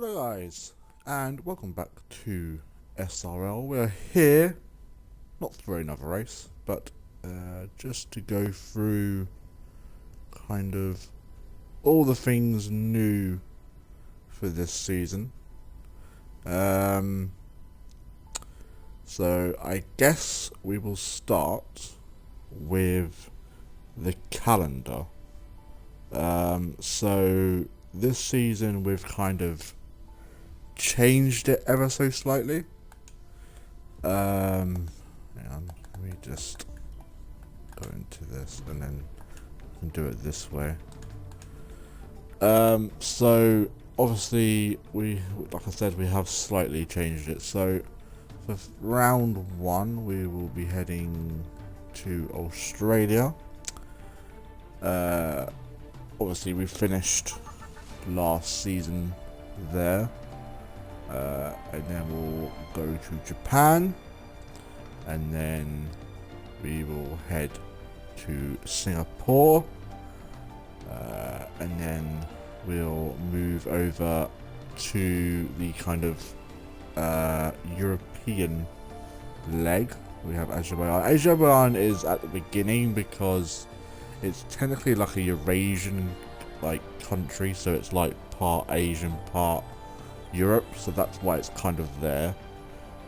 Hello guys, and welcome back to SRL. We're here, not for another race, but just to go through kind of all the things new for this season. So I guess we will start with the calendar. So this season we've kind of changed it ever so slightly. Hang on, let me just go into this and then I can do it this way. So obviously like I said, we have slightly changed it. So for round 1 we will be heading to Australia. Obviously we finished last season there. And then we'll go to Japan, and then we will head to Singapore, and then we'll move over to the kind of European leg. We have Azerbaijan. Azerbaijan is at the beginning because it's technically like a Eurasian country, so it's like part Asian, part Europe, so that's why it's kind of there.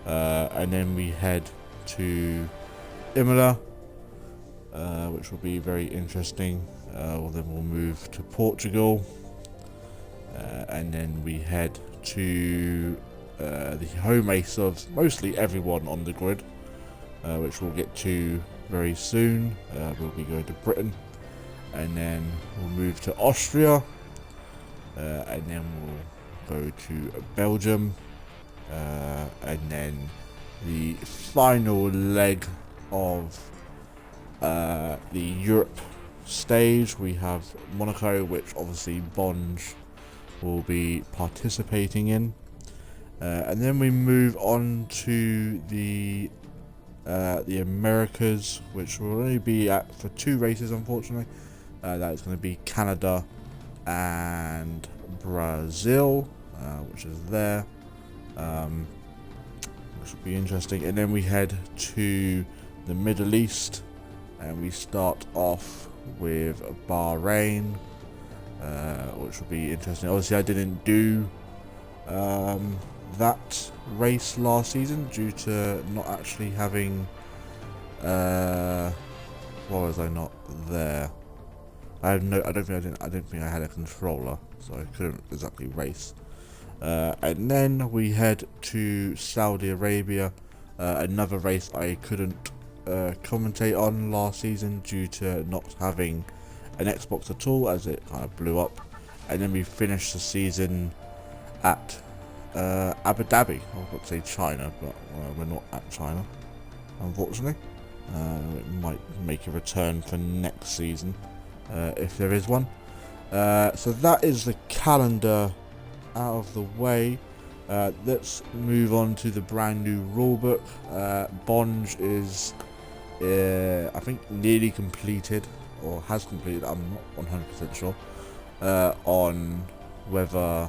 And then we head to Imola, which will be very interesting. Then we'll move to Portugal, and then we head to the home race of mostly everyone on the grid, which we'll get to very soon. We'll be going to Britain, and then we'll move to Austria, and then we'll go to Belgium, and then the final leg of the Europe stage, we have Monaco, which obviously Bonge will be participating in, and then we move on to the Americas, which will only be for 2 races, unfortunately. That is going to be Canada and Brazil, which is there, which will be interesting. And then we head to the Middle East, and we start off with Bahrain, which will be interesting. Obviously I didn't do that race last season due to not actually having why was I not there? I don't think I had a controller, so I couldn't exactly race. And then we head to Saudi Arabia, another race I couldn't commentate on last season due to not having an Xbox at all, as it kind of blew up. And then we finish the season at Abu Dhabi. I was about to say China, but we're not at China, unfortunately. It might make a return for next season, if there is one. So that is the calendar out of the way. Let's move on to the brand new rulebook. Bonge is I think nearly completed, or has completed, I'm not 100% sure on whether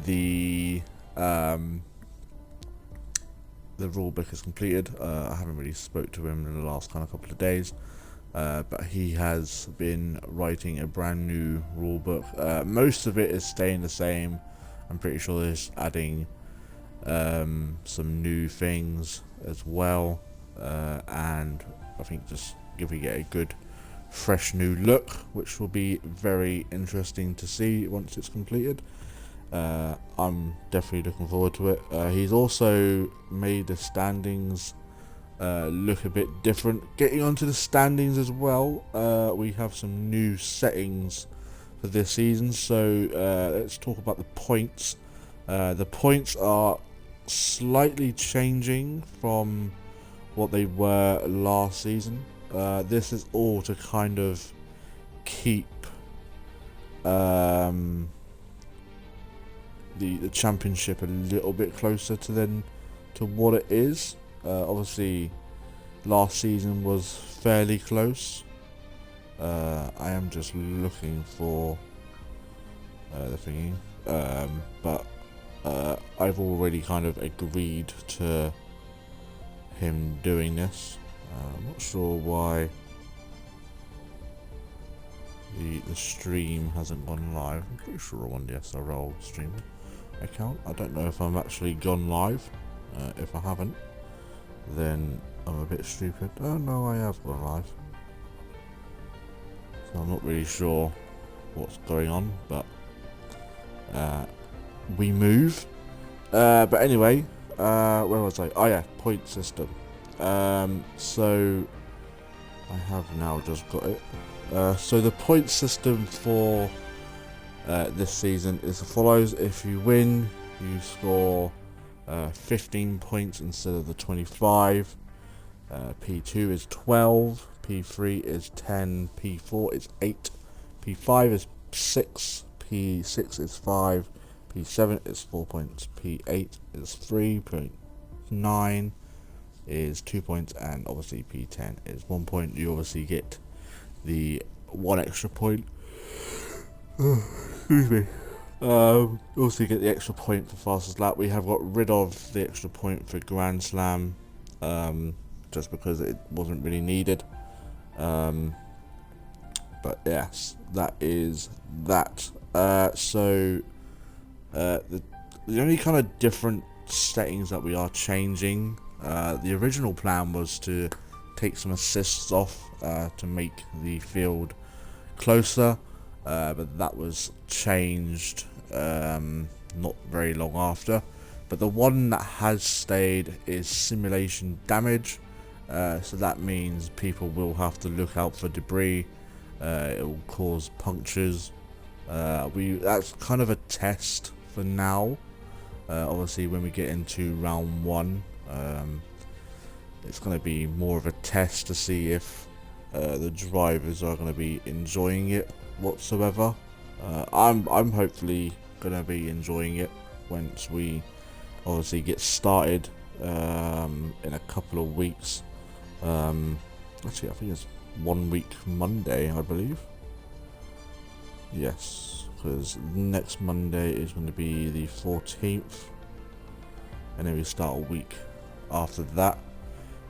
the rulebook is completed. I haven't really spoke to him in the last kind of couple of days, but he has been writing a brand new rulebook. Most of it is staying the same. I'm pretty sure he's adding some new things as well, and I think just giving it a good fresh new look, which will be very interesting to see once it's completed. I'm definitely looking forward to it. He's also made the standings look a bit different. Getting onto the standings as well, we have some new settings for this season, so let's talk about the points. The points are slightly changing from what they were last season. This is all to kind of keep the championship a little bit closer to what it is. Obviously last season was fairly close. I am just looking for the thingy, but I've already kind of agreed to him doing this. I'm not sure why the stream hasn't gone live. I'm pretty sure I'm on the SRL stream account. I don't know if I'm actually gone live. If I haven't, then I'm a bit stupid. Oh no, I have gone live. So I'm not really sure what's going on, but we move. But anyway, where was I? Oh yeah, point system. So I have now just got it. So the point system for this season is as follows. If you win, you score 15 points instead of the 25. P2 is 12, P3 is 10, P4 is 8, P5 is 6, P6 is 5, P7 is 4 points, P8 is 3.9 is 2 points, and obviously P10 is 1 point. You obviously get the 1 extra point. Excuse me. Also get the extra point for fastest lap. We have got rid of the extra point for Grand Slam, just because it wasn't really needed. But yes, that is that. So the only kind of different settings that we are changing. The original plan was to take some assists off to make the field closer, but that was changed not very long after. But the one that has stayed is simulation damage. So that means people will have to look out for debris. It will cause punctures. That's kind of a test for now. Obviously, when we get into round 1, it's going to be more of a test to see if the drivers are going to be enjoying it whatsoever. I'm hopefully going to be enjoying it once we obviously get started in a couple of weeks. Actually, I think it's 1 week Monday, I believe. Yes, because next Monday is going to be the 14th, and then we start a week after that,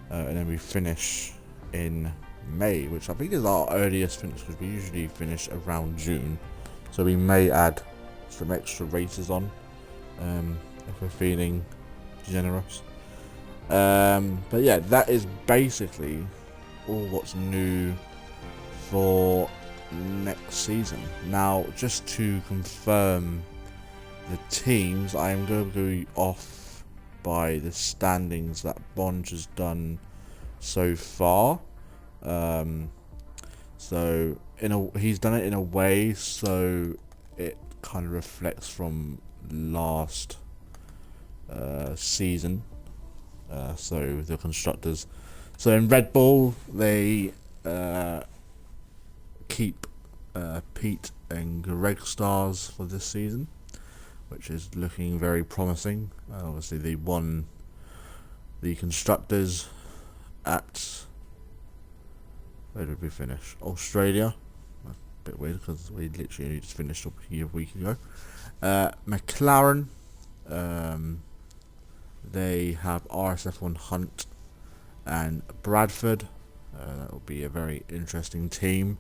and then we finish in May, which I think is our earliest finish, because we usually finish around June. So we may add some extra races on if we're feeling generous. But yeah, that is basically all what's new for next season. Now, just to confirm the teams, I am going to go off by the standings that Bonge has done so far. So he's done it in a way so it kind of reflects from last season. So the Constructors. So in Red Bull, they keep Pete and Greg stars for this season, which is looking very promising. Obviously, they won the Constructors at, where did we finish? Australia. That's a bit weird because we literally just finished up here a week ago. McLaren. They have RSF1 Hunt and Bradford. That will be a very interesting team.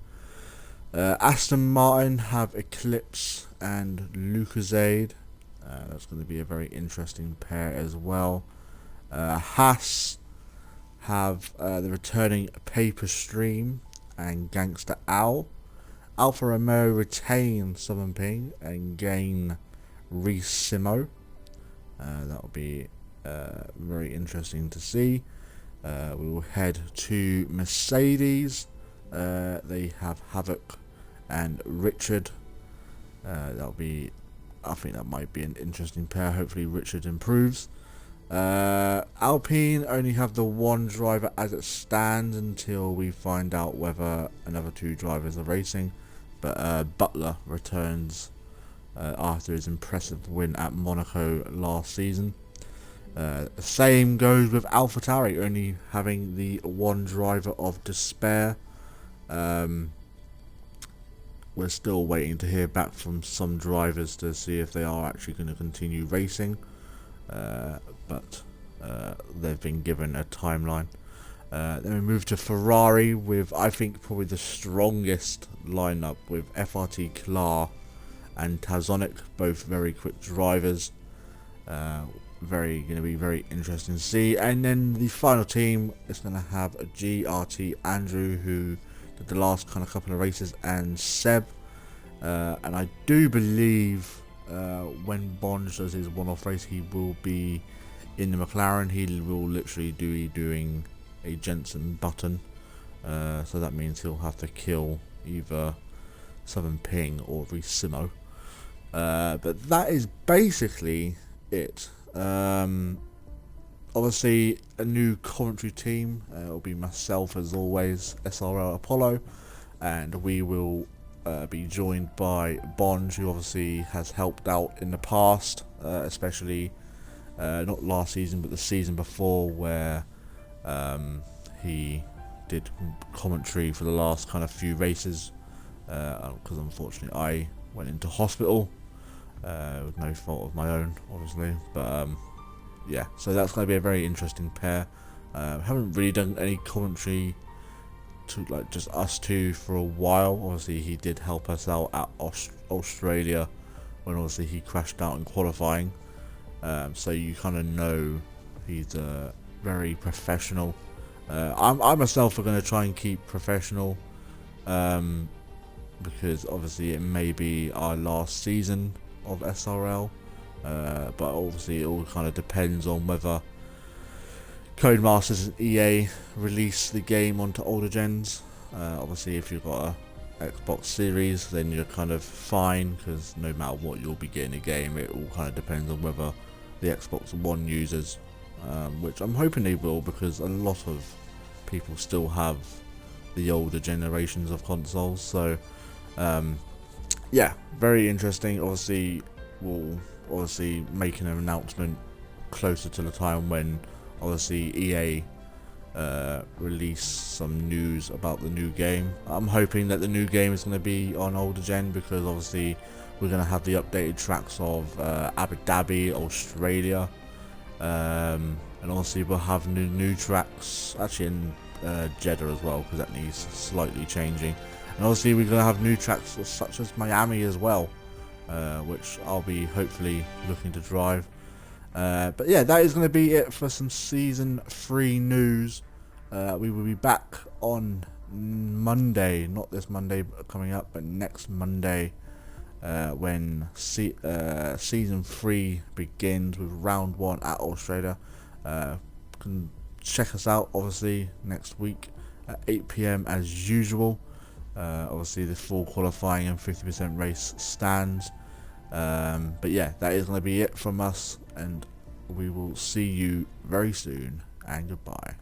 Aston Martin have Eclipse and Lucozade. That's going to be a very interesting pair as well. Haas have the returning Paper Stream and Gangster Owl. Alfa Romeo retain Southern Ping and gain Reece Simo. That will be very interesting to see. We will head to Mercedes. They have Havoc and Richard. That'll be, I think that might be an interesting pair. Hopefully Richard improves. Alpine only have the one driver as it stands until we find out whether another 2 drivers are racing. But Butler returns after his impressive win at Monaco last season. The same goes with AlphaTauri, only having the one driver of despair. we're still waiting to hear back from some drivers to see if they are actually going to continue racing, but they've been given a timeline. Then we move to Ferrari with, I think, probably the strongest lineup with FRT Klar and Tazonic, both very quick drivers. Going to be very interesting to see. And then the final team is going to have a GRT Andrew, who did the last kind of couple of races, and Seb. And I do believe when Bond does his one-off race, he will be in the McLaren. He will literally be doing a Jensen Button, so that means he'll have to kill either Southern Ping or Resimo. But that is basically it. Obviously a new commentary team. It'll be myself as always, SRL Apollo, and we will be joined by Bond, who obviously has helped out in the past, especially not last season but the season before, where he did commentary for the last kind of few races, because unfortunately I went into hospital with no fault of my own, obviously. But yeah, so that's going to be a very interesting pair. Haven't really done any commentary to like just us two for a while. Obviously he did help us out at Australia when obviously he crashed out in qualifying, so you kind of know he's very professional. I myself are going to try and keep professional, because obviously it may be our last season of SRL, but obviously it all kind of depends on whether Codemasters and EA release the game onto older gens. Obviously if you've got a Xbox Series, then you're kind of fine, because no matter what you'll be getting a game. It all kind of depends on whether the Xbox One users, which I'm hoping they will, because a lot of people still have the older generations of consoles. So yeah, very interesting. Obviously we'll make an announcement closer to the time when obviously EA release some news about the new game. I'm hoping that the new game is going to be on older gen, because obviously we're going to have the updated tracks of Abu Dhabi, Australia, and obviously we'll have new tracks actually in Jeddah as well, because that needs slightly changing. And obviously we're going to have new tracks such as Miami as well, which I'll be hopefully looking to drive. But yeah, that is going to be it for some Season 3 news. We will be back on Monday, not this Monday coming up, but next Monday, when Season 3 begins with Round 1 at Australia. Can check us out obviously next week at 8 PM as usual. Obviously the full qualifying and 50% race stands. But yeah, that is going to be it from us, and we will see you very soon, and goodbye.